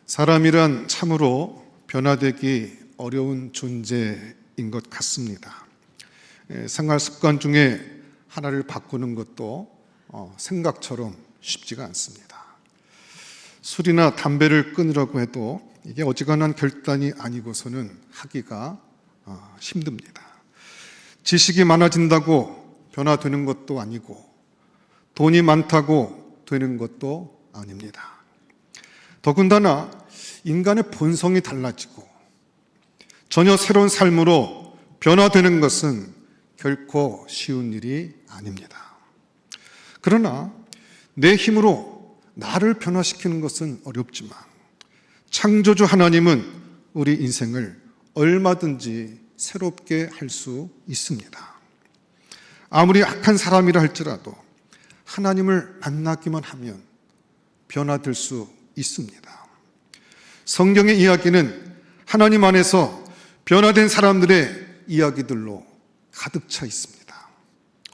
사람이란 참으로 변화되기 어려운 존재인 것 같습니다. 생활 습관 중에 하나를 바꾸는 것도 생각처럼 쉽지가 않습니다. 술이나 담배를 끊으라고 해도 이게 어지간한 결단이 아니고서는 하기가 힘듭니다. 지식이 많아진다고 변화되는 것도 아니고 돈이 많다고 되는 것도 아닙니다. 더군다나 인간의 본성이 달라지고 전혀 새로운 삶으로 변화되는 것은 결코 쉬운 일이 아닙니다. 그러나 내 힘으로 나를 변화시키는 것은 어렵지만 창조주 하나님은 우리 인생을 얼마든지 새롭게 할 수 있습니다. 아무리 악한 사람이라 할지라도 하나님을 만나기만 하면 변화될 수 있습니다. 성경의 이야기는 하나님 안에서 변화된 사람들의 이야기들로 가득 차 있습니다.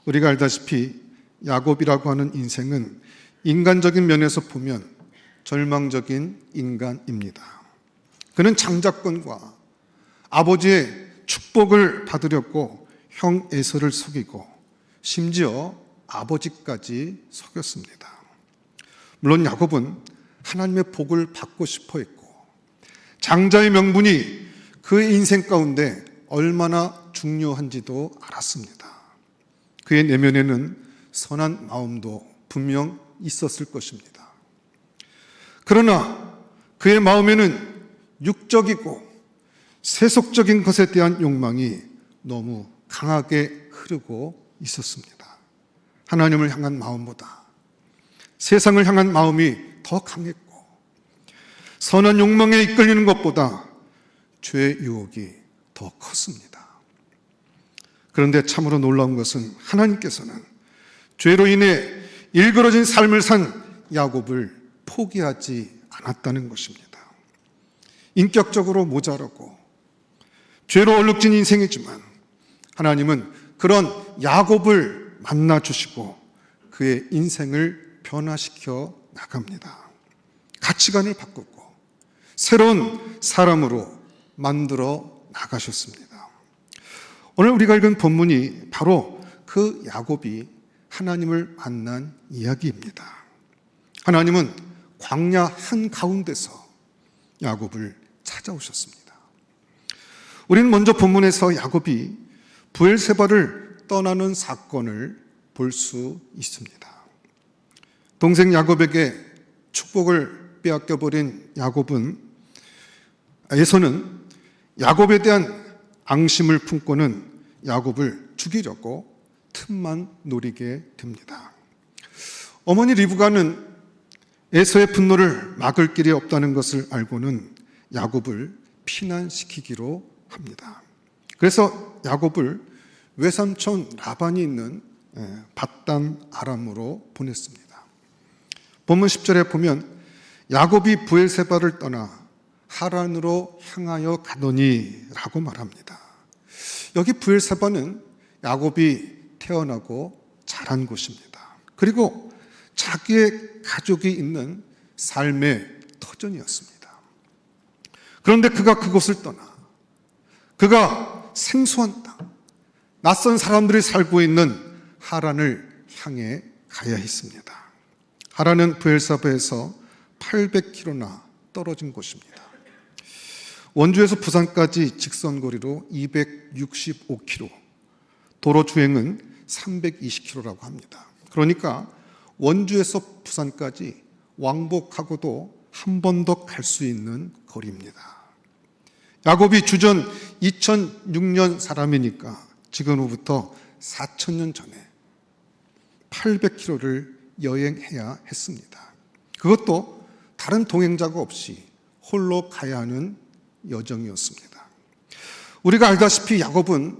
우리가 알다시피 야곱이라고 하는 인생은 인간적인 면에서 보면 절망적인 인간입니다. 그는 장자권과 아버지의 축복을 받으려고 형 에서를 속이고 심지어 아버지까지 속였습니다. 물론 야곱은 하나님의 복을 받고 싶어 했고 장자의 명분이 그의 인생 가운데 얼마나 중요한지도 알았습니다. 그의 내면에는 선한 마음도 분명 있었을 것입니다. 그러나 그의 마음에는 육적이고 세속적인 것에 대한 욕망이 너무 강하게 흐르고 있었습니다. 하나님을 향한 마음보다 세상을 향한 마음이 더 강했고 선한 욕망에 이끌리는 것보다 죄의 유혹이 더 컸습니다. 그런데 참으로 놀라운 것은 하나님께서는 죄로 인해 일그러진 삶을 산 야곱을 포기하지 않았다는 것입니다. 인격적으로 모자라고 죄로 얼룩진 인생이지만 하나님은 그런 야곱을 만나주시고 그의 인생을 변화시켜 나갑니다. 가치관을 바꾸고 새로운 사람으로 만들어 나가셨습니다. 오늘 우리가 읽은 본문이 바로 그 야곱이 하나님을 만난 이야기입니다. 하나님은 광야 한가운데서 야곱을 찾아오셨습니다. 우리는 먼저 본문에서 야곱이 브엘세바를 떠나는 사건을 볼 수 있습니다. 동생 야곱에게 축복을 빼앗겨버린 에서는 야곱에 대한 앙심을 품고는 야곱을 죽이려고 틈만 노리게 됩니다. 어머니 리브가는 에서의 분노를 막을 길이 없다는 것을 알고는 야곱을 피난시키기로 합니다. 그래서 야곱을 외삼촌 라반이 있는 밧단 아람으로 보냈습니다. 본문 10절에 보면 야곱이 브엘세바를 떠나 하란으로 향하여 가더니 라고 말합니다. 여기 브엘세바는 야곱이 태어나고 자란 곳입니다. 그리고 자기의 가족이 있는 삶의 터전이었습니다. 그런데 그가 그곳을 떠나 그가 생소한 땅, 낯선 사람들이 살고 있는 하란을 향해 가야 했습니다. 하란은 브엘사바에서 800km나 떨어진 곳입니다. 원주에서 부산까지 직선거리로 265km, 도로 주행은 320km라고 합니다. 그러니까 원주에서 부산까지 왕복하고도 한 번 더 갈 수 있는 거리입니다. 야곱이 주전 2006년 사람이니까 지금으로부터 4000년 전에 800km를 여행해야 했습니다. 그것도 다른 동행자가 없이 홀로 가야 하는 여정이었습니다. 우리가 알다시피 야곱은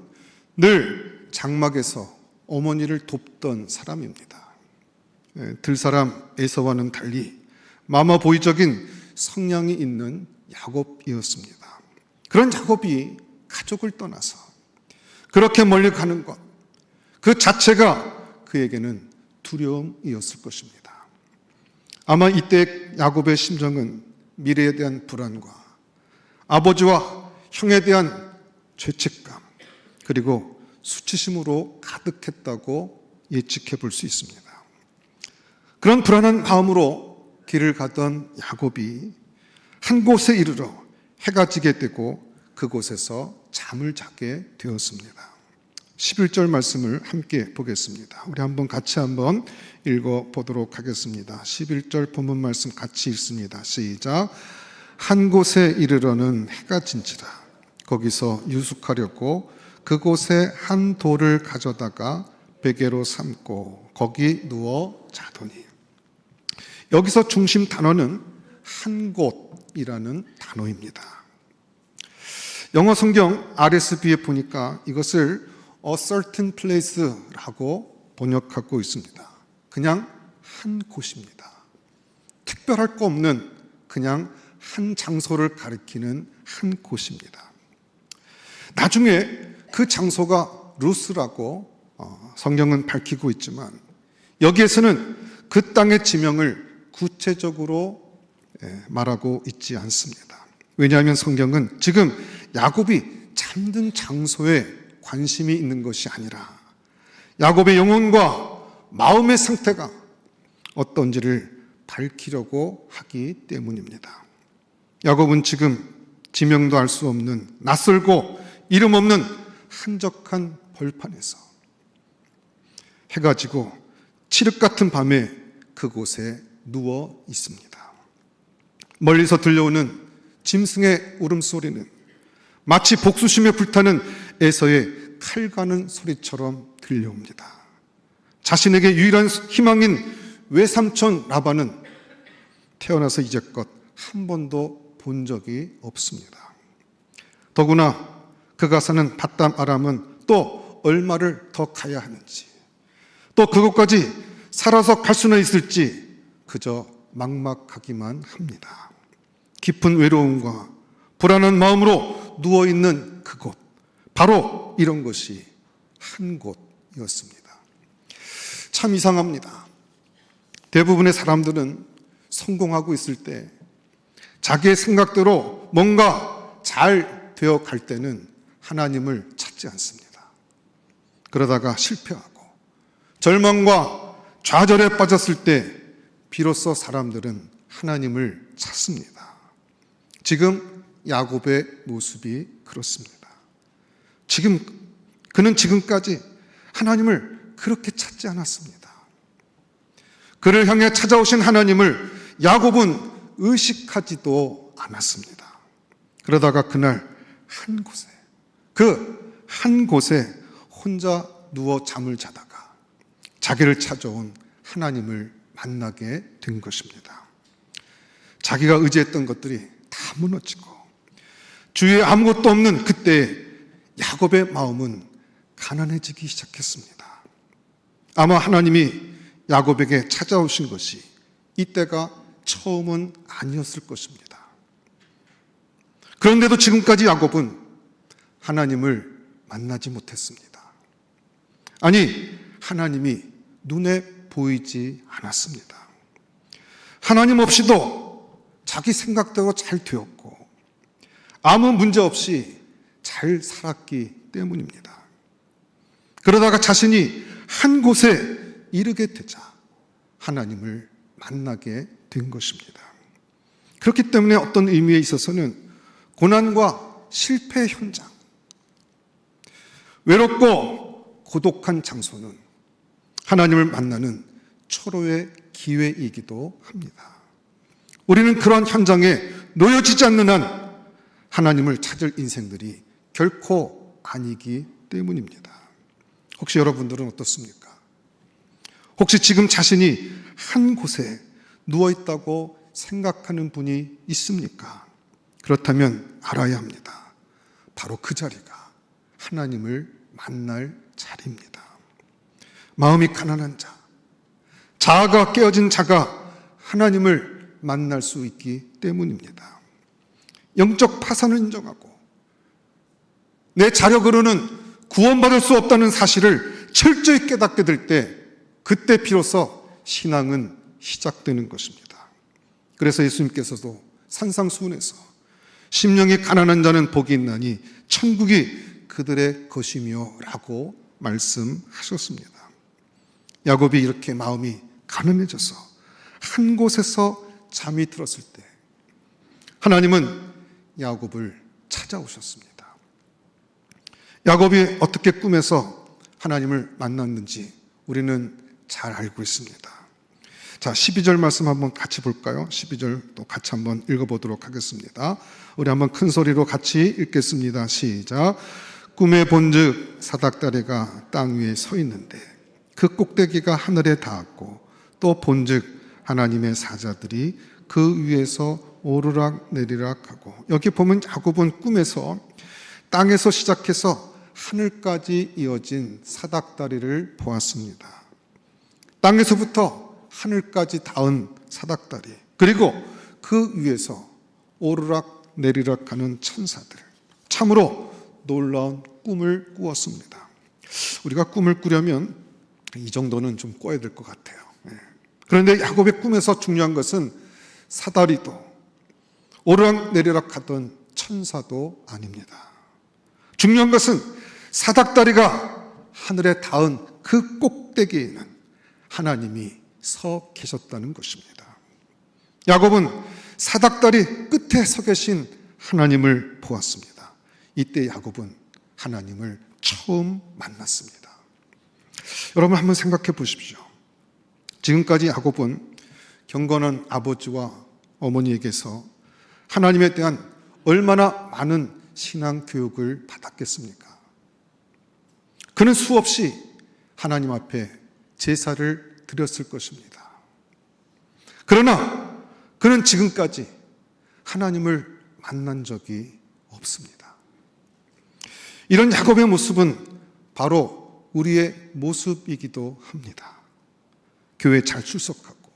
늘 장막에서 어머니를 돕던 사람입니다. 들사람 에서와는 달리 마마보이적인 성향이 있는 야곱이었습니다. 그런 야곱이 가족을 떠나서 그렇게 멀리 가는 것, 그 자체가 그에게는 두려움이었을 것입니다. 아마 이때 야곱의 심정은 미래에 대한 불안과 아버지와 형에 대한 죄책감, 그리고 수치심으로 가득했다고 예측해 볼 수 있습니다. 그런 불안한 마음으로 길을 가던 야곱이 한 곳에 이르러 해가 지게 되고 그곳에서 잠을 자게 되었습니다. 11절 말씀을 함께 보겠습니다. 우리 같이 한번 읽어보도록 하겠습니다. 11절 본문 말씀 같이 읽습니다. 시작. 한 곳에 이르러는 해가 진지라. 거기서 유숙하려고 그곳에 한 돌을 가져다가 베개로 삼고 거기 누워 자더니. 여기서 중심 단어는 한 곳이라는 단어입니다. 영어 성경 RSV에 보니까 이것을 a certain place라고 번역하고 있습니다. 그냥 한 곳입니다. 특별할 거 없는 그냥 한 장소를 가리키는 한 곳입니다. 나중에 그 장소가 루스라고 성경은 밝히고 있지만 여기에서는 그 땅의 지명을 구체적으로 말하고 있지 않습니다. 왜냐하면 성경은 지금 야곱이 잠든 장소에 관심이 있는 것이 아니라 야곱의 영혼과 마음의 상태가 어떤지를 밝히려고 하기 때문입니다. 야곱은 지금 지명도 알 수 없는 낯설고 이름 없는 한적한 벌판에서 해가 지고 칠흑 같은 밤에 그곳에 누워 있습니다. 멀리서 들려오는 짐승의 울음소리는 마치 복수심에 불타는 에서의 칼 가는 소리처럼 들려옵니다. 자신에게 유일한 희망인 외삼촌 라반은 태어나서 이제껏 한 번도 본 적이 없습니다. 더구나 그가 사는 밧담 아람은 또 얼마를 더 가야 하는지, 또 그곳까지 살아서 갈 수는 있을지 그저 막막하기만 합니다. 깊은 외로움과 불안한 마음으로 누워있는 그곳, 바로 이런 것이 한 곳이었습니다. 참 이상합니다. 대부분의 사람들은 성공하고 있을 때 자기의 생각대로 뭔가 잘 되어 갈 때는 하나님을 찾지 않습니다. 그러다가 실패하고 절망과 좌절에 빠졌을 때 비로소 사람들은 하나님을 찾습니다. 지금 야곱의 모습이 그렇습니다. 그는 지금까지 하나님을 그렇게 찾지 않았습니다. 그를 향해 찾아오신 하나님을 야곱은 의식하지도 않았습니다. 그러다가 그날 한 곳에 혼자 누워 잠을 자다가 자기를 찾아온 하나님을 만나게 된 것입니다. 자기가 의지했던 것들이 다 무너지고 주위에 아무것도 없는 그때 야곱의 마음은 가난해지기 시작했습니다. 아마 하나님이 야곱에게 찾아오신 것이 이때가 처음은 아니었을 것입니다. 그런데도 지금까지 야곱은 하나님을 만나지 못했습니다. 아니, 하나님이 눈에 보이지 않았습니다. 하나님 없이도 자기 생각대로 잘 되었고 아무 문제 없이 잘 살았기 때문입니다. 그러다가 자신이 한 곳에 이르게 되자 하나님을 만나게 된 것입니다. 그렇기 때문에 어떤 의미에 있어서는 고난과 실패 현장, 외롭고 고독한 장소는 하나님을 만나는 초로의 기회이기도 합니다. 우리는 그러한 현장에 놓여지지 않는 한 하나님을 찾을 인생들이 결코 아니기 때문입니다. 혹시 여러분들은 어떻습니까? 혹시 지금 자신이 한 곳에 누워있다고 생각하는 분이 있습니까? 그렇다면 알아야 합니다. 바로 그 자리가 하나님을 만날 자리입니다. 마음이 가난한 자, 자아가 깨어진 자가 하나님을 만날 수 있기 때문입니다. 영적 파산을 인정하고 내 자력으로는 구원받을 수 없다는 사실을 철저히 깨닫게 될 때 그때 비로소 신앙은 시작되는 것입니다. 그래서 예수님께서도 산상수훈에서 심령이 가난한 자는 복이 있나니 천국이 그들의 것이며 라고 말씀하셨습니다. 야곱이 이렇게 마음이 가난해져서 한 곳에서 잠이 들었을 때 하나님은 야곱을 찾아오셨습니다. 야곱이 어떻게 꿈에서 하나님을 만났는지 우리는 잘 알고 있습니다. 자, 12절 말씀 한번 같이 볼까요? 12절 또 같이 한번 읽어보도록 하겠습니다. 우리 한번 큰 소리로 같이 읽겠습니다. 시작. 꿈에 본즉 사닥다리가 땅 위에 서 있는데 그 꼭대기가 하늘에 닿았고 또 본즉 하나님의 사자들이 그 위에서 오르락 내리락 하고, 여기 보면 야곱은 꿈에서 땅에서 시작해서 하늘까지 이어진 사닥다리를 보았습니다. 땅에서부터 하늘까지 닿은 사닥다리, 그리고 그 위에서 오르락 내리락 하는 천사들, 참으로 놀라운 꿈을 꾸었습니다. 우리가 꿈을 꾸려면 이 정도는 좀 꿔야 될 것 같아요. 그런데 야곱의 꿈에서 중요한 것은 사다리도 오르락 내리락 하던 천사도 아닙니다. 중요한 것은 사닥다리가 하늘에 닿은 그 꼭대기에는 하나님이 서 계셨다는 것입니다. 야곱은 사닥다리 끝에 서 계신 하나님을 보았습니다. 이때 야곱은 하나님을 처음 만났습니다. 여러분 한번 생각해 보십시오. 지금까지 야곱은 경건한 아버지와 어머니에게서 하나님에 대한 얼마나 많은 신앙 교육을 받았겠습니까? 그는 수없이 하나님 앞에 제사를 드렸을 것입니다. 그러나 그는 지금까지 하나님을 만난 적이 없습니다. 이런 야곱의 모습은 바로 우리의 모습이기도 합니다. 교회에 잘 출석하고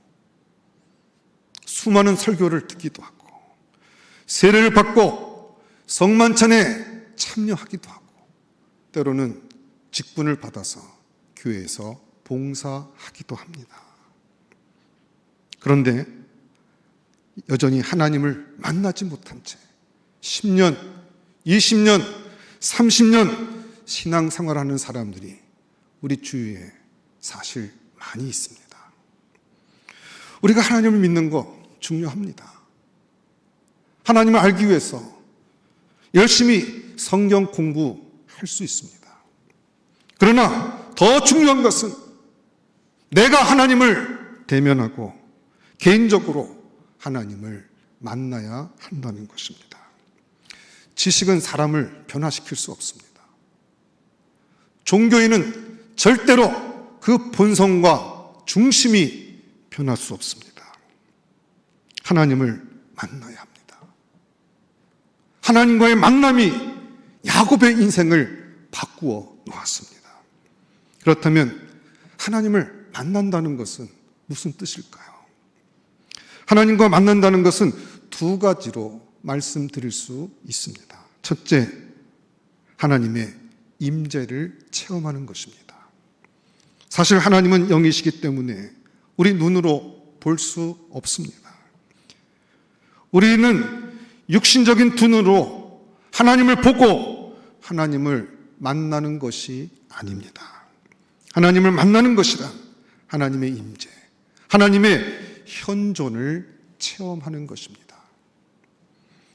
수많은 설교를 듣기도 하고 세례를 받고 성만찬에 참여하기도 하고 때로는 직분을 받아서 교회에서 봉사하기도 합니다. 그런데 여전히 하나님을 만나지 못한 채 10년, 20년, 30년 신앙생활하는 사람들이 우리 주위에 사실 많이 있습니다. 우리가 하나님을 믿는 거 중요합니다. 하나님을 알기 위해서 열심히 성경 공부할 수 있습니다. 그러나 더 중요한 것은 내가 하나님을 대면하고 개인적으로 하나님을 만나야 한다는 것입니다. 지식은 사람을 변화시킬 수 없습니다. 종교인은 절대로 그 본성과 중심이 변할 수 없습니다. 하나님을 만나야 합니다. 하나님과의 만남이 야곱의 인생을 바꾸어 놓았습니다. 그렇다면 하나님을 만난다는 것은 무슨 뜻일까요? 하나님과 만난다는 것은 두 가지로 말씀드릴 수 있습니다. 첫째, 하나님의 임재를 체험하는 것입니다. 사실 하나님은 영이시기 때문에 우리 눈으로 볼 수 없습니다. 우리는 육신적인 눈으로 하나님을 보고 하나님을 만나는 것이 아닙니다. 하나님을 만나는 것이란 하나님의 임재, 하나님의 현존을 체험하는 것입니다.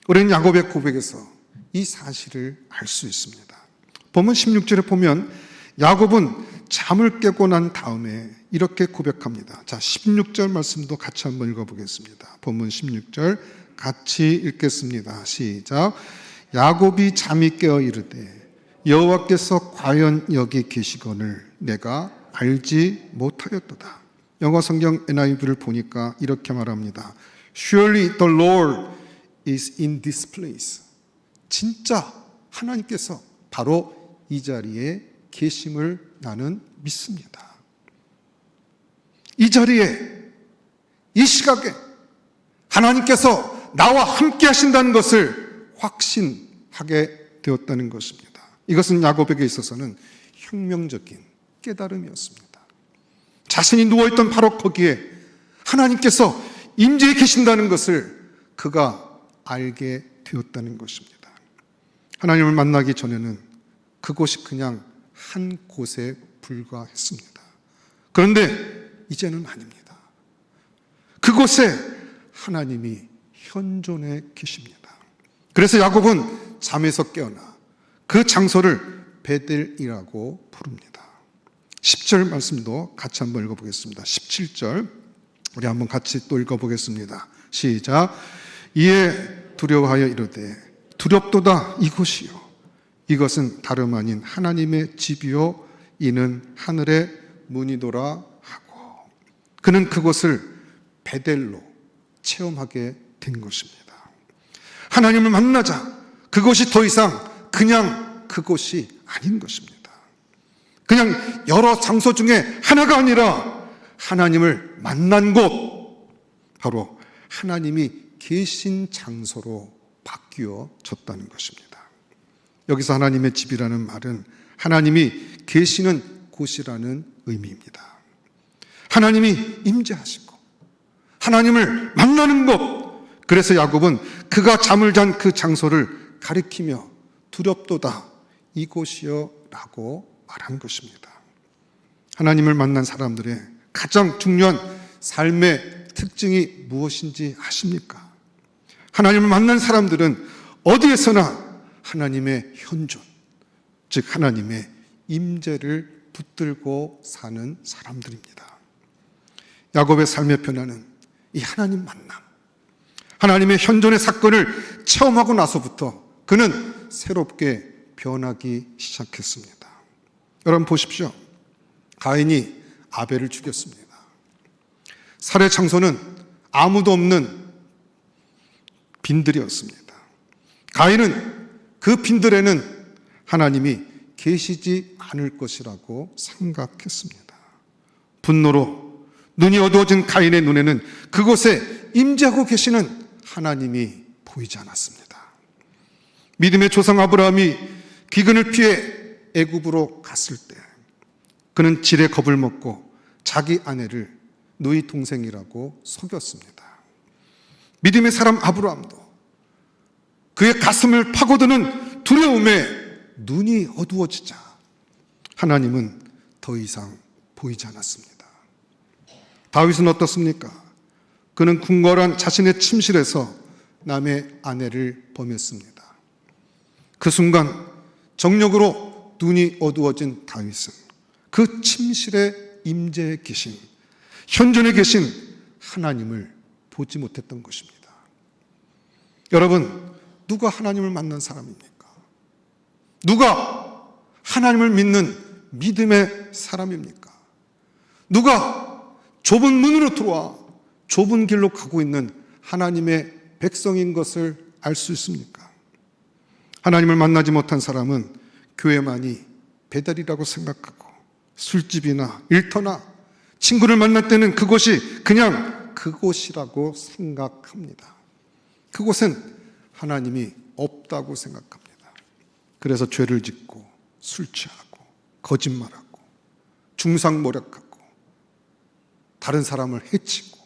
우리는 야곱의 고백에서 이 사실을 알 수 있습니다. 본문 16절에 보면 야곱은 잠을 깨고 난 다음에 이렇게 고백합니다. 자, 16절 말씀도 같이 한번 읽어보겠습니다. 본문 16절 같이 읽겠습니다. 시작. 야곱이 잠이 깨어 이르되 여호와께서 과연 여기 계시거늘 내가 알지 못하였도다. 영어 성경 NIV를 보니까 이렇게 말합니다. Surely the Lord is in this place. 진짜 하나님께서 바로 이 자리에 계심을 나는 믿습니다. 이 자리에, 이 시각에 하나님께서 나와 함께 하신다는 것을 확신하게 되었다는 것입니다. 이것은 야곱에게 있어서는 혁명적인 깨달음이었습니다. 자신이 누워있던 바로 거기에 하나님께서 임재해 계신다는 것을 그가 알게 되었다는 것입니다. 하나님을 만나기 전에는 그곳이 그냥 한 곳에 불과했습니다. 그런데 이제는 아닙니다. 그곳에 하나님이 현존해 계십니다. 그래서 야곱은 잠에서 깨어나 그 장소를 베델이라고 부릅니다. 10절 말씀도 같이 한번 읽어보겠습니다. 17절 우리 한번 같이 또 읽어보겠습니다. 시작. 이에 두려워하여 이르되 두렵도다 이곳이요 이것은 다름 아닌 하나님의 집이요 이는 하늘의 문이도라 하고 그는 그곳을 베델로 체험하게 된 것입니다. 하나님을 만나자 그곳이 더 이상 그냥 그곳이 아닌 것입니다. 그냥 여러 장소 중에 하나가 아니라 하나님을 만난 곳, 바로 하나님이 계신 장소로 바뀌어졌다는 것입니다. 여기서 하나님의 집이라는 말은 하나님이 계시는 곳이라는 의미입니다. 하나님이 임재하시고 하나님을 만나는 곳, 그래서 야곱은 그가 잠을 잔 그 장소를 가리키며 두렵도다 이곳이여 라고 말한 것입니다. 하나님을 만난 사람들의 가장 중요한 삶의 특징이 무엇인지 아십니까? 하나님을 만난 사람들은 어디에서나 하나님의 현존, 즉 하나님의 임재를 붙들고 사는 사람들입니다. 야곱의 삶의 변화는 이 하나님 만남, 하나님의 현존의 사건을 체험하고 나서부터 그는 새롭게 변하기 시작했습니다. 여러분 보십시오. 가인이 아벨을 죽였습니다. 살해 장소는 아무도 없는 빈들이었습니다. 가인은 그 빈들에는 하나님이 계시지 않을 것이라고 생각했습니다. 분노로 눈이 어두워진 가인의 눈에는 그곳에 임재하고 계시는 하나님이 보이지 않았습니다. 믿음의 조상 아브라함이 기근을 피해 애굽으로 갔을 때 그는 질의 겁을 먹고 자기 아내를 너희 동생이라고 속였습니다. 믿음의 사람 아브라함도 그의 가슴을 파고드는 두려움에 눈이 어두워지자 하나님은 더 이상 보이지 않았습니다. 다윗은 어떻습니까? 그는 궁궐한 자신의 침실에서 남의 아내를 범했습니다. 그 순간 정력으로 눈이 어두워진 다윗은 그 침실에 임재해 계신, 현존에 계신 하나님을 보지 못했던 것입니다. 여러분, 누가 하나님을 만난 사람입니까? 누가 하나님을 믿는 믿음의 사람입니까? 누가 좁은 문으로 들어와 좁은 길로 가고 있는 하나님의 백성인 것을 알 수 있습니까? 하나님을 만나지 못한 사람은 교회만이 베델이라고 생각하고 술집이나 일터나 친구를 만날 때는 그곳이 그냥 그곳이라고 생각합니다. 그곳은 하나님이 없다고 생각합니다. 그래서 죄를 짓고 술 취하고 거짓말하고 중상모략하고 다른 사람을 해치고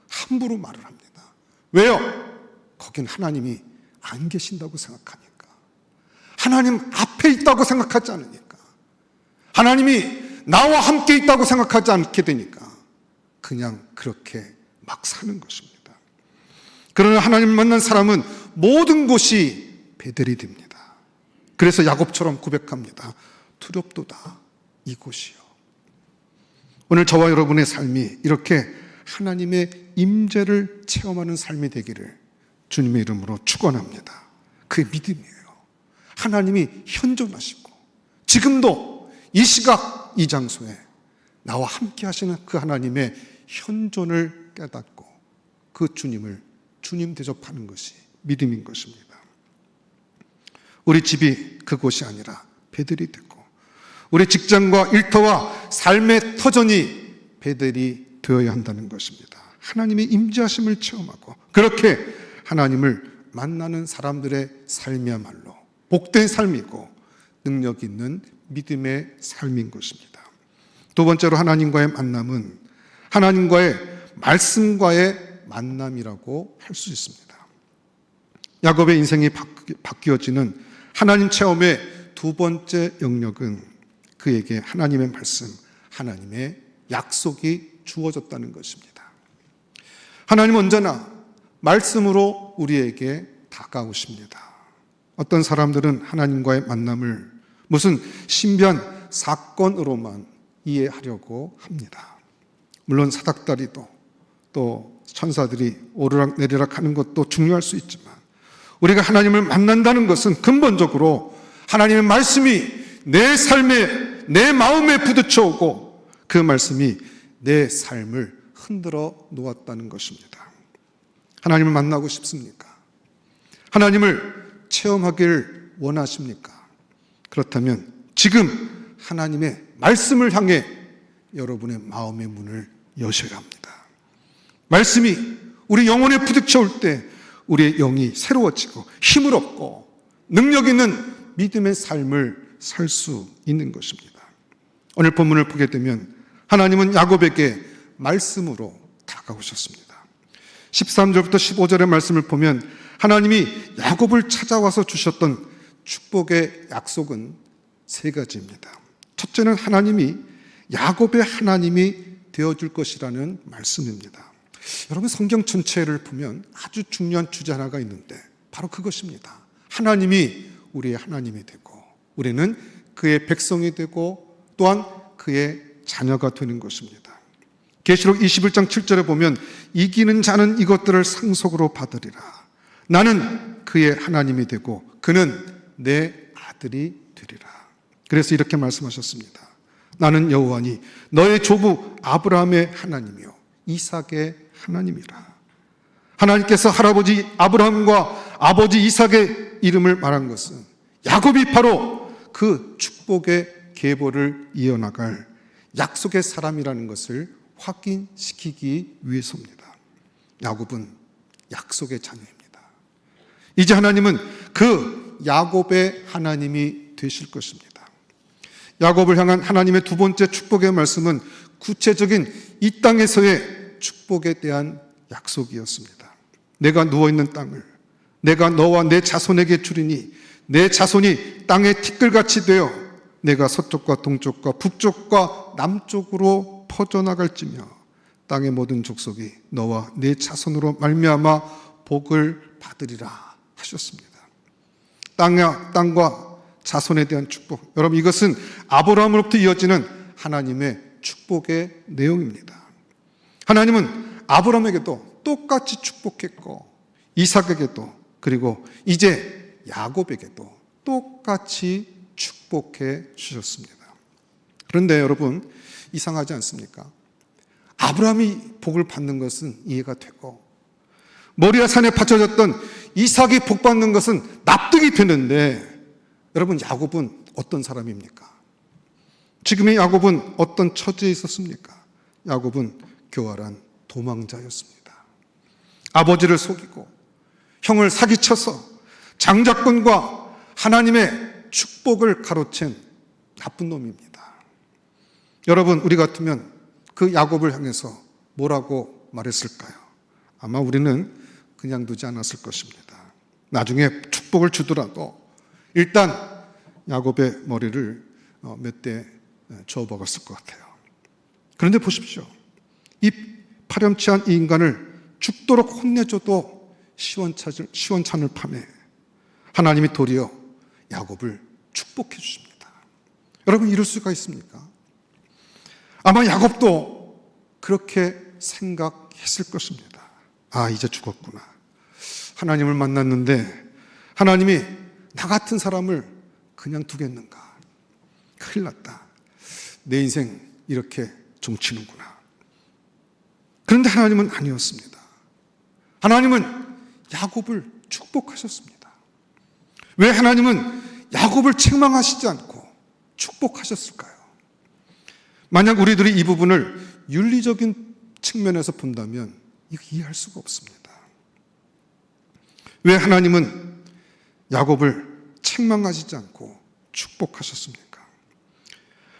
함부로 말을 합니다. 왜요? 거긴 하나님이 안 계신다고 생각하니까. 하나님 앞에 있다고 생각하지 않으니까. 하나님이 나와 함께 있다고 생각하지 않게 되니까 그냥 그렇게 막 사는 것입니다. 그러나 하나님을 만난 사람은 모든 곳이 베델이 됩니다. 그래서 야곱처럼 고백합니다. 두렵도다 이곳이요. 오늘 저와 여러분의 삶이 이렇게 하나님의 임재를 체험하는 삶이 되기를 주님의 이름으로 축원합니다. 그게 믿음이에요. 하나님이 현존하시고 지금도 이 시각 이 장소에 나와 함께 하시는 그 하나님의 현존을 깨닫고 그 주님을 주님 대접하는 것이 믿음인 것입니다. 우리 집이 그곳이 아니라 베델이 되고 우리 직장과 일터와 삶의 터전이 베델이 되어야 한다는 것입니다. 하나님의 임재하심을 체험하고 그렇게 하나님을 만나는 사람들의 삶이야말로 복된 삶이고 능력 있는 믿음의 삶인 것입니다. 두 번째로 하나님과의 만남은 하나님과의 말씀과의 만남이라고 할 수 있습니다. 야곱의 인생이 바뀌어지는 하나님 체험의 두 번째 영역은 그에게 하나님의 말씀, 하나님의 약속이 주어졌다는 것입니다. 하나님은 언제나 말씀으로 우리에게 다가오십니다. 어떤 사람들은 하나님과의 만남을 무슨 신비한 사건으로만 이해하려고 합니다. 물론 사닥다리도 또 천사들이 오르락내리락 하는 것도 중요할 수 있지만 우리가 하나님을 만난다는 것은 근본적으로 하나님의 말씀이 내 삶에, 내 마음에 부딪혀오고 그 말씀이 내 삶을 흔들어 놓았다는 것입니다. 하나님을 만나고 싶습니까? 하나님을 체험하기를 원하십니까? 그렇다면 지금 하나님의 말씀을 향해 여러분의 마음의 문을 여셔야 합니다. 말씀이 우리 영혼에 부딪혀올 때 우리의 영이 새로워지고 힘을 얻고 능력 있는 믿음의 삶을 살 수 있는 것입니다. 오늘 본문을 보게 되면 하나님은 야곱에게 말씀으로 다가오셨습니다. 13절부터 15절의 말씀을 보면 하나님이 야곱을 찾아와서 주셨던 축복의 약속은 세 가지입니다. 첫째는 하나님이 야곱의 하나님이 되어줄 것이라는 말씀입니다. 여러분 성경 전체를 보면 아주 중요한 주제 하나가 있는데 바로 그것입니다. 하나님이 우리의 하나님이 되고 우리는 그의 백성이 되고 또한 그의 자녀가 되는 것입니다. 계시록 21장 7절에 보면 이기는 자는 이것들을 상속으로 받으리라. 나는 그의 하나님이 되고 그는 내 아들이 되리라. 그래서 이렇게 말씀하셨습니다. 나는 여호와니 너의 조부 아브라함의 하나님이요 이삭의 하나님이라. 하나님께서 할아버지 아브라함과 아버지 이삭의 이름을 말한 것은 야곱이 바로 그 축복의 계보를 이어나갈 약속의 사람이라는 것을 확인시키기 위해서입니다. 야곱은 약속의 자녀입니다. 이제 하나님은 그 야곱의 하나님이 되실 것입니다. 야곱을 향한 하나님의 두 번째 축복의 말씀은 구체적인 이 땅에서의 축복에 대한 약속이었습니다. 내가 누워있는 땅을 내가 너와 내 자손에게 주리니 내 자손이 땅의 티끌같이 되어 내가 서쪽과 동쪽과 북쪽과 남쪽으로 퍼져나갈지며 땅의 모든 족속이 너와 내 자손으로 말미암아 복을 받으리라 하셨습니다. 땅과 자손에 대한 축복, 여러분 이것은 아브라함으로부터 이어지는 하나님의 축복의 내용입니다. 하나님은 아브라함에게도 똑같이 축복했고 이삭에게도 그리고 이제 야곱에게도 똑같이 축복해 주셨습니다. 그런데 여러분 이상하지 않습니까? 아브라함이 복을 받는 것은 이해가 되고 모리아 산에 바쳐졌던 이삭이 복 받는 것은 납득이 되는데 여러분 야곱은 어떤 사람입니까? 지금의 야곱은 어떤 처지에 있었습니까? 야곱은 교활한 도망자였습니다. 아버지를 속이고 형을 사기쳐서 장자권과 하나님의 축복을 가로챈 나쁜 놈입니다. 여러분 우리 같으면 그 야곱을 향해서 뭐라고 말했을까요? 아마 우리는 그냥 두지 않았을 것입니다. 나중에 축복을 주더라도 일단 야곱의 머리를 몇 대 저어박았을 것 같아요. 그런데 보십시오. 이 파렴치한 이 인간을 죽도록 혼내줘도 시원찮을 밤에 하나님이 도리어 야곱을 축복해 주십니다. 여러분 이럴 수가 있습니까? 아마 야곱도 그렇게 생각했을 것입니다. 아 이제 죽었구나. 하나님을 만났는데 하나님이 나 같은 사람을 그냥 두겠는가. 큰일 났다. 내 인생 이렇게 종치는구나. 그런데 하나님은 아니었습니다. 하나님은 야곱을 축복하셨습니다. 왜 하나님은 야곱을 책망하시지 않고 축복하셨을까요? 만약 우리들이 이 부분을 윤리적인 측면에서 본다면 이거 이해할 수가 없습니다. 왜 하나님은 야곱을 책망하시지 않고 축복하셨습니까?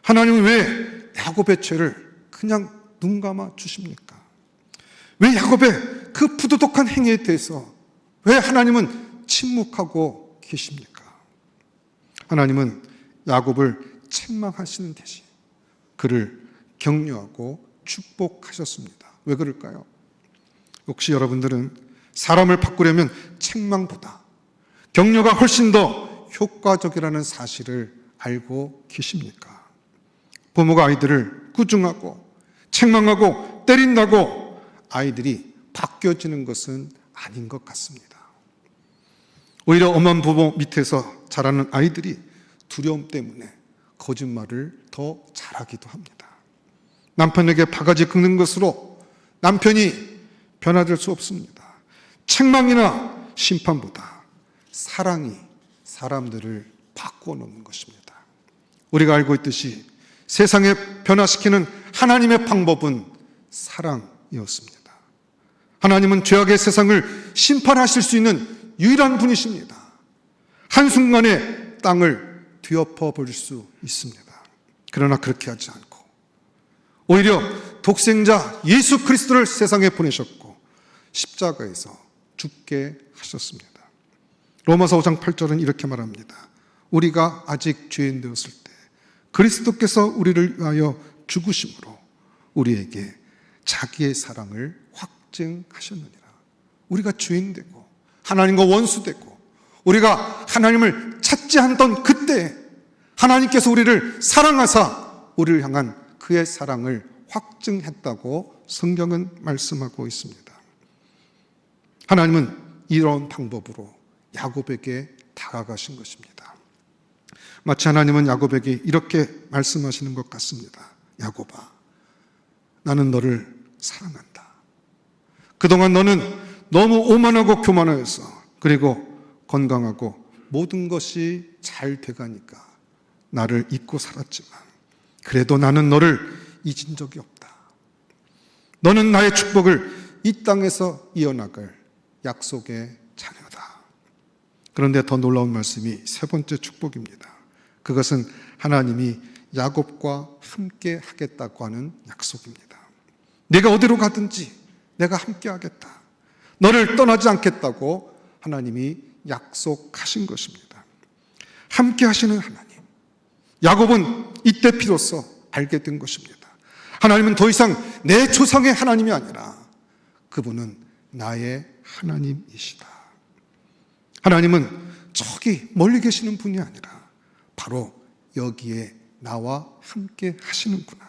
하나님은 왜 야곱의 죄를 그냥 눈 감아 주십니까? 왜 야곱의 그 부도덕한 행위에 대해서 왜 하나님은 침묵하고 계십니까? 하나님은 야곱을 책망하시는 대신 그를 격려하고 축복하셨습니다. 왜 그럴까요? 혹시 여러분들은 사람을 바꾸려면 책망보다 격려가 훨씬 더 효과적이라는 사실을 알고 계십니까? 부모가 아이들을 꾸중하고 책망하고 때린다고 아이들이 바뀌어지는 것은 아닌 것 같습니다. 오히려 엄한 부모 밑에서 자라는 아이들이 두려움 때문에 거짓말을 더 잘하기도 합니다. 남편에게 바가지 긁는 것으로 남편이 변화될 수 없습니다. 책망이나 심판보다 사랑이 사람들을 바꾸어 놓는 것입니다. 우리가 알고 있듯이 세상에 변화시키는 하나님의 방법은 사랑이었습니다. 하나님은 죄악의 세상을 심판하실 수 있는 유일한 분이십니다. 한순간에 땅을 뒤엎어 버릴 수 있습니다. 그러나 그렇게 하지 않고 오히려 독생자 예수 그리스도를 세상에 보내셨고 십자가에서 죽게 하셨습니다. 로마서 5장 8절은 이렇게 말합니다. 우리가 아직 죄인 되었을 때 그리스도께서 우리를 위하여 죽으심으로 우리에게 자기의 사랑을 확증하셨느니라. 우리가 죄인 되고 하나님과 원수 되고 우리가 하나님을 찾지 않던 그때 하나님께서 우리를 사랑하사 우리를 향한 그의 사랑을 확증했다고 성경은 말씀하고 있습니다. 하나님은 이런 방법으로 야곱에게 다가가신 것입니다. 마치 하나님은 야곱에게 이렇게 말씀하시는 것 같습니다. 야곱아, 나는 너를 사랑한다. 그동안 너는 너무 오만하고 교만하여서 그리고 건강하고 모든 것이 잘 돼가니까 나를 잊고 살았지만 그래도 나는 너를 잊은 적이 없다. 너는 나의 축복을 이 땅에서 이어나갈 약속의 자녀다. 그런데 더 놀라운 말씀이 세 번째 축복입니다. 그것은 하나님이 야곱과 함께 하겠다고 하는 약속입니다. 네가 어디로 가든지 내가 함께 하겠다. 너를 떠나지 않겠다고 하나님이 약속하신 것입니다. 함께 하시는 하나님. 야곱은 이때 비로소 알게 된 것입니다. 하나님은 더 이상 내 조상의 하나님이 아니라 그분은 나의 하나님이시다. 하나님은 저기 멀리 계시는 분이 아니라 바로 여기에 나와 함께 하시는구나.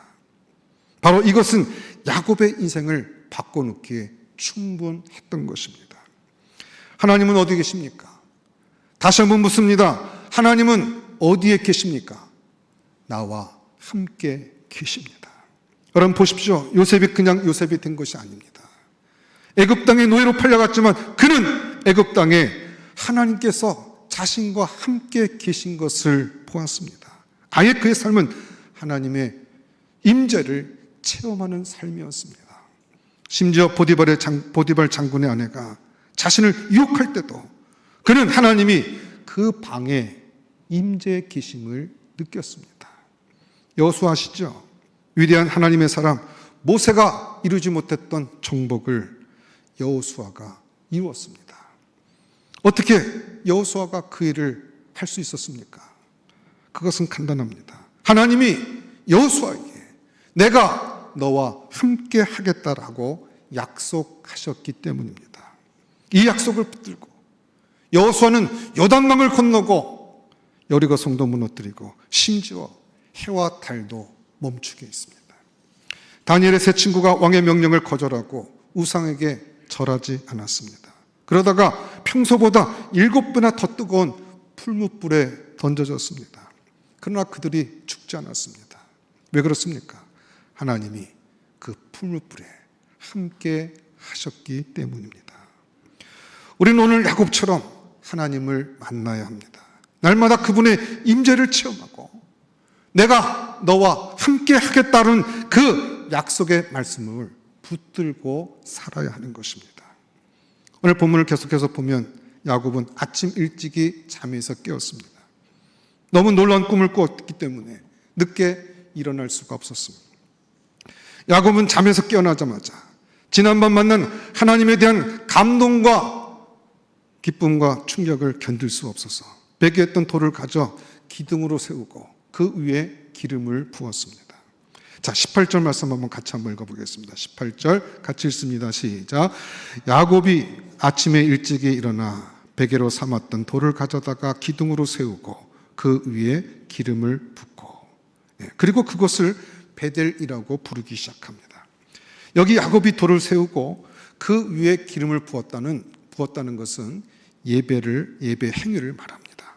바로 이것은 야곱의 인생을 바꿔놓기에 충분했던 것입니다. 하나님은 어디 계십니까? 다시 한번 묻습니다. 하나님은 어디에 계십니까? 나와 함께 계십니다. 여러분 보십시오. 요셉이 그냥 요셉이 된 것이 아닙니다. 애굽 땅의 노예로 팔려갔지만 그는 애굽 땅에 하나님께서 자신과 함께 계신 것을 보았습니다. 아예 그의 삶은 하나님의 임재를 체험하는 삶이었습니다. 심지어 보디발 장군의 아내가 자신을 유혹할 때도 그는 하나님이 그 방에 임재 계심을 느꼈습니다. 여호수아 아시죠? 위대한 하나님의 사람 모세가 이루지 못했던 정복을 여호수아가 이루었습니다. 어떻게 여호수아가 그 일을 할 수 있었습니까? 그것은 간단합니다. 하나님이 여호수아에게 내가 너와 함께 하겠다라고 약속하셨기 때문입니다. 이 약속을 붙들고 여호수아는 요단강을 건너고 여리고 성도 무너뜨리고 심지어 해와 달도 멈추게 했습니다. 다니엘의 세 친구가 왕의 명령을 거절하고 우상에게 절하지 않았습니다. 그러다가 평소보다 7배나 더 뜨거운 풀무불에 던져졌습니다. 그러나 그들이 죽지 않았습니다. 왜 그렇습니까? 하나님이 그 풀무불에 함께 하셨기 때문입니다. 우리는 오늘 야곱처럼 하나님을 만나야 합니다. 날마다 그분의 임재를 체험하고 내가 너와 함께 하겠다는 그 약속의 말씀을 붙들고 살아야 하는 것입니다. 오늘 본문을 계속해서 보면 야곱은 아침 일찍이 잠에서 깨었습니다. 너무 놀라운 꿈을 꿨기 때문에 늦게 일어날 수가 없었습니다. 야곱은 잠에서 깨어나자마자 지난밤 만난 하나님에 대한 감동과 기쁨과 충격을 견딜 수 없어서 베개했던 돌을 가져 기둥으로 세우고 그 위에 기름을 부었습니다. 자, 18절 말씀 같이 한번 읽어보겠습니다. 18절 같이 읽습니다. 시작. 야곱이 아침에 일찍이 일어나 베개로 삼았던 돌을 가져다가 기둥으로 세우고 그 위에 기름을 붓고, 그리고 그것을 베델이라고 부르기 시작합니다. 여기 야곱이 돌을 세우고 그 위에 기름을 부었다는 것은 예배 행위를 말합니다.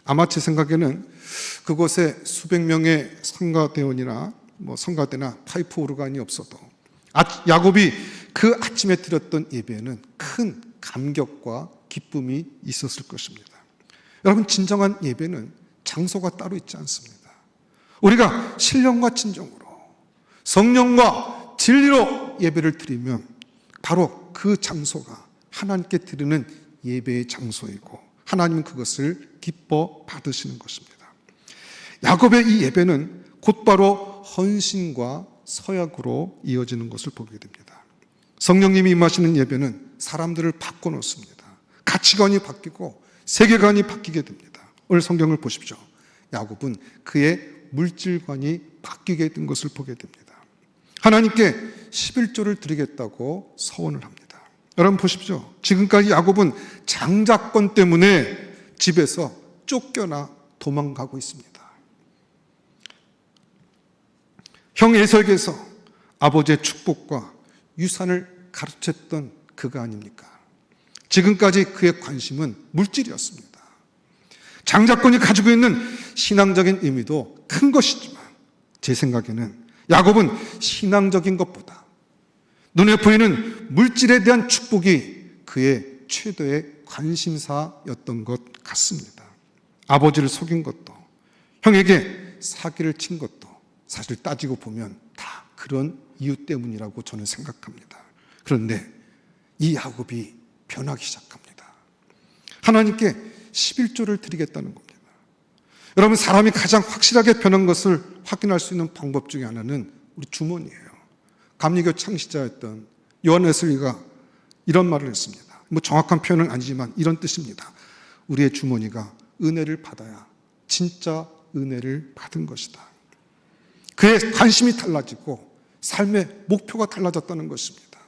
아마 제 생각에는 그곳에 수백 명의 성가대원이나 성가대나 파이프 오르간이 없어도 야곱이 그 아침에 드렸던 예배에는 큰 감격과 기쁨이 있었을 것입니다. 여러분, 진정한 예배는 장소가 따로 있지 않습니다. 우리가 신령과 진정으로 성령과 진리로 예배를 드리면 바로 그 장소가 하나님께 드리는 예배의 장소이고 하나님은 그것을 기뻐 받으시는 것입니다. 야곱의 이 예배는 곧바로 헌신과 서약으로 이어지는 것을 보게 됩니다. 성령님이 임하시는 예배는 사람들을 바꿔놓습니다. 가치관이 바뀌고 세계관이 바뀌게 됩니다. 오늘 성경을 보십시오. 야곱은 그의 물질관이 바뀌게 된 것을 보게 됩니다. 하나님께 11조를 드리겠다고 서원을 합니다. 여러분 보십시오. 지금까지 야곱은 장자권 때문에 집에서 쫓겨나 도망가고 있습니다. 형 에서에게서 아버지의 축복과 유산을 가르쳤던 그가 아닙니까? 지금까지 그의 관심은 물질이었습니다. 장자권이 가지고 있는 신앙적인 의미도 큰 것이지만 제 생각에는 야곱은 신앙적인 것보다 눈에 보이는 물질에 대한 축복이 그의 최대의 관심사였던 것 같습니다. 아버지를 속인 것도, 형에게 사기를 친 것도 사실 따지고 보면 다 그런 이유 때문이라고 저는 생각합니다. 그런데 이 야곱이 변하기 시작합니다. 하나님께 11조를 드리겠다는 겁니다. 여러분, 사람이 가장 확실하게 변한 것을 확인할 수 있는 방법 중에 하나는 우리 주머니예요. 감리교 창시자였던 요한 웨슬리가 이런 말을 했습니다. 정확한 표현은 아니지만 이런 뜻입니다. 우리의 주머니가 은혜를 받아야 진짜 은혜를 받은 것이다. 그의 관심이 달라지고 삶의 목표가 달라졌다는 것입니다.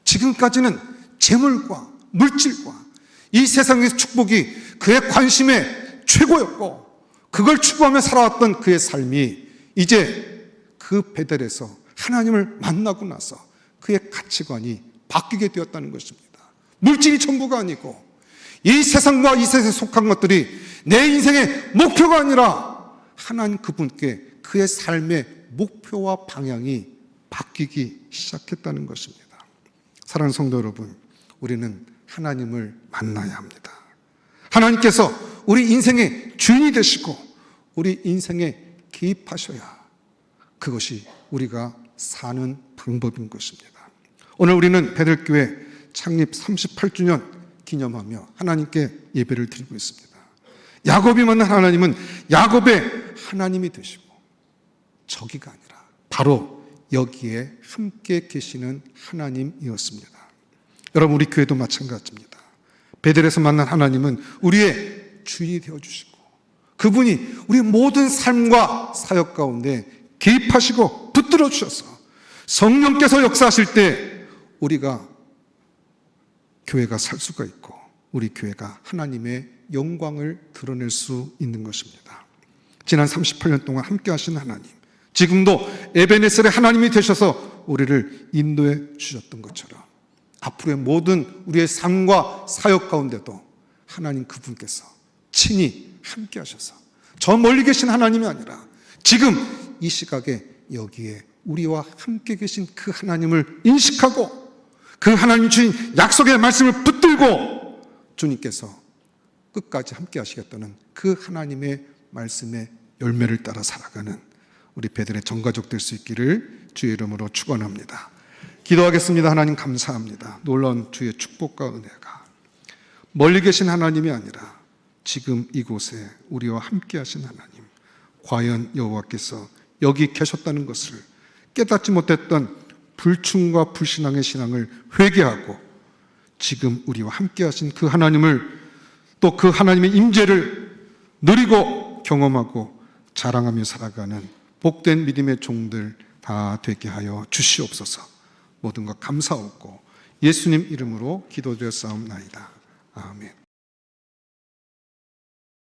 지금까지는 재물과 물질과 이 세상의 축복이 그의 관심의 최고였고 그걸 추구하며 살아왔던 그의 삶이 이제 그 베델에서 하나님을 만나고 나서 그의 가치관이 바뀌게 되었다는 것입니다. 물질이 전부가 아니고 이 세상과 이 세상에 속한 것들이 내 인생의 목표가 아니라 하나님 그분께 그의 삶의 목표와 방향이 바뀌기 시작했다는 것입니다. 사랑하는 성도 여러분, 우리는 하나님을 만나야 합니다. 하나님께서 우리 인생의 주인이 되시고 우리 인생에 개입하셔야 그것이 우리가 사는 방법인 것입니다. 오늘 우리는 베델교회 창립 38주년 기념하며 하나님께 예배를 드리고 있습니다. 야곱이 만난 하나님은 야곱의 하나님이 되시고 저기가 아니라 바로 여기에 함께 계시는 하나님이었습니다. 여러분, 우리 교회도 마찬가지입니다. 베델에서 만난 하나님은 우리의 주인이 되어주시고 그분이 우리의 모든 삶과 사역 가운데 개입하시고 붙들어 주셔서 성령께서 역사하실 때 우리가 교회가 살 수가 있고 우리 교회가 하나님의 영광을 드러낼 수 있는 것입니다. 지난 38년 동안 함께 하신 하나님, 지금도 에베네셀의 하나님이 되셔서 우리를 인도해 주셨던 것처럼 앞으로의 모든 우리의 삶과 사역 가운데도 하나님 그분께서 친히 함께 하셔서 저 멀리 계신 하나님이 아니라 지금 이 시각에 여기에 우리와 함께 계신 그 하나님을 인식하고 그 하나님 주신 약속의 말씀을 붙들고 주님께서 끝까지 함께 하시겠다는 그 하나님의 말씀의 열매를 따라 살아가는 우리 베델의 전가족 될 수 있기를 주의 이름으로 축원합니다. 기도하겠습니다. 하나님 감사합니다. 놀라운 주의 축복과 은혜가 멀리 계신 하나님이 아니라 지금 이곳에 우리와 함께 하신 하나님, 과연 여호와께서 여기 계셨다는 것을 깨닫지 못했던 불충과 불신앙의 신앙을 회개하고 지금 우리와 함께 하신 그 하나님을 또 그 하나님의 임재를 누리고 경험하고 자랑하며 살아가는 복된 믿음의 종들 다 되게 하여 주시옵소서. 모든 것 감사하고 예수님 이름으로 기도드렸사옵나이다. 아멘.